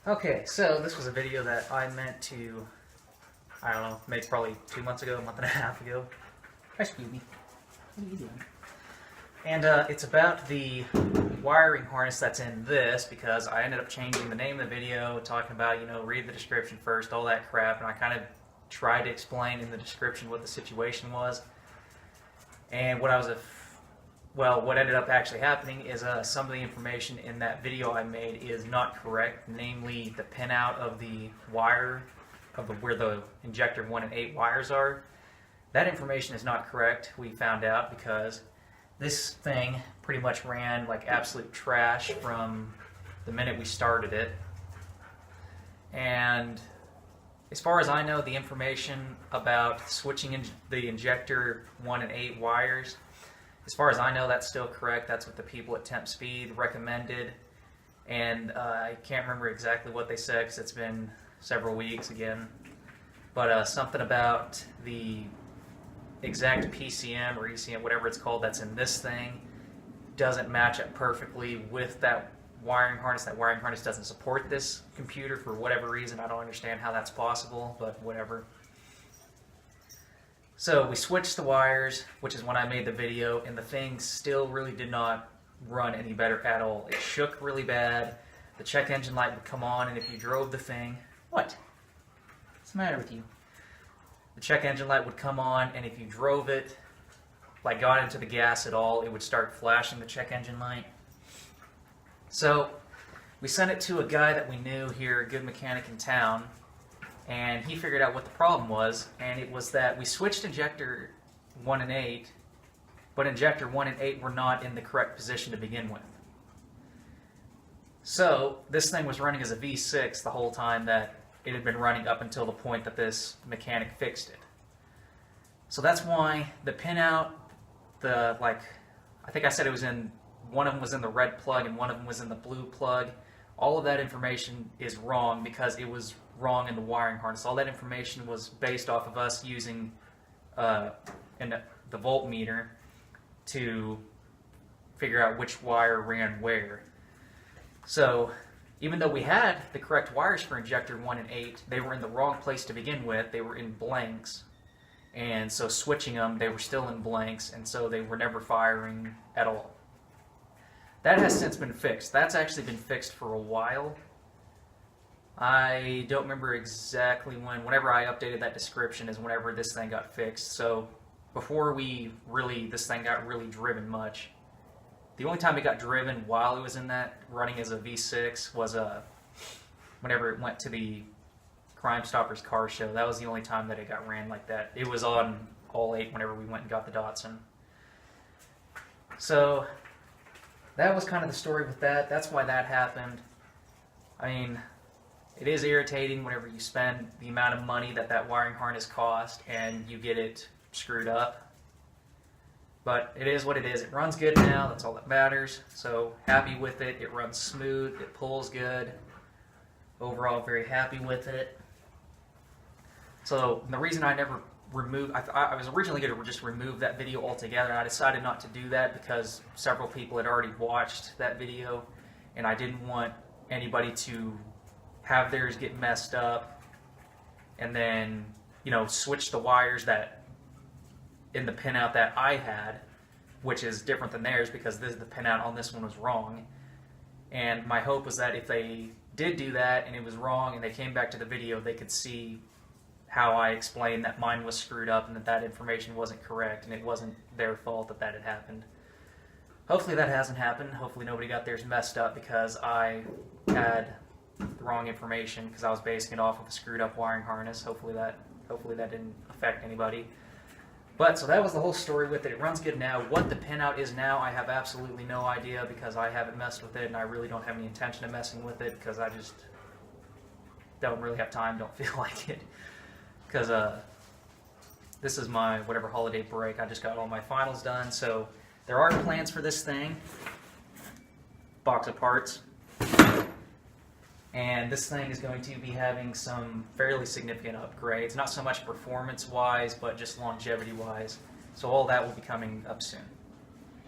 Okay, so this was a video that I meant to, I don't know, make probably 2 months ago, a month and a half ago. Hi, Scooby. What are you doing? And it's about the wiring harness that's in this, because I ended up changing the name of the video, talking about, read the description first, all that crap, and I kind of tried to explain in the description what the situation was. And what what ended up actually happening is some of the information in that video I made is not correct, namely the pinout of the wire of where the injector 1 and 8 wires are. That information is not correct, we found out, because this thing pretty much ran like absolute trash from the minute we started it. And as far as I know, the information about switching the injector 1 and 8 wires, as far as I know, that's still correct. That's what the people at Temp Speed recommended. And I can't remember exactly what they said because it's been several weeks again. But something about the exact PCM or ECM, whatever it's called, that's in this thing doesn't match up perfectly with that wiring harness. That wiring harness doesn't support this computer for whatever reason. I don't understand how that's possible, but whatever. So we switched the wires, which is when I made the video, and the thing still really did not run any better at all. It shook really bad. The check engine light would come on, and if you drove the thing... What? What's the matter with you? The check engine light would come on, and if you drove it, like got into the gas at all, it would start flashing the check engine light. So we sent it to a guy that we knew here, a good mechanic in town, and he figured out what the problem was, and it was that we switched injector 1 and 8, but injector 1 and 8 were not in the correct position to begin with. So this thing was running as a V6 the whole time that it had been running up until the point that this mechanic fixed it. So that's why the pinout, I think I said it was in, one of them was in the red plug and one of them was in the blue plug. All of that information is wrong because it was wrong in the wiring harness. All that information was based off of us using the voltmeter to figure out which wire ran where. So even though we had the correct wires for injector 1 and 8, they were in the wrong place to begin with. They were in blanks. And so switching them, they were still in blanks, and so they were never firing at all. That has since been fixed. That's actually been fixed for a while. I don't remember exactly when. Whenever I updated that description is whenever this thing got fixed. So before this thing got really driven much. The only time it got driven while it was in that, running as a V6, was whenever it went to the Crime Stoppers car show. That was the only time that it got ran like that. It was on all 8 whenever we went and got the Datsun. So that was kind of the story with that. That's why that happened. I mean, it is irritating whenever you spend the amount of money that wiring harness cost and you get it screwed up. But it is what it is. It runs good now. That's all that matters. So happy with it. It runs smooth. It pulls good. Overall, very happy with it. So the reason I never removed, I was originally going to just remove that video altogether. I decided not to do that because several people had already watched that video, and I didn't want anybody to have theirs get messed up and then, switch the wires that in the pinout that I had, which is different than theirs because the pinout on this one was wrong. And my hope was that if they did do that and it was wrong and they came back to the video, they could see how I explained that mine was screwed up and that information wasn't correct and it wasn't their fault that had happened. Hopefully that hasn't happened. Hopefully nobody got theirs messed up because I had the wrong information because I was basing it off of a screwed up wiring harness. Hopefully that didn't affect anybody. But so that was the whole story with it. It runs good now. What the pinout is now, I have absolutely no idea because I haven't messed with it and I really don't have any intention of messing with it because I just don't really have time, don't feel like it. Because this is my whatever holiday break. I just got all my finals done. So there are plans for this thing. Box of parts. And this thing is going to be having some fairly significant upgrades. Not so much performance-wise, but just longevity-wise. So all that will be coming up soon.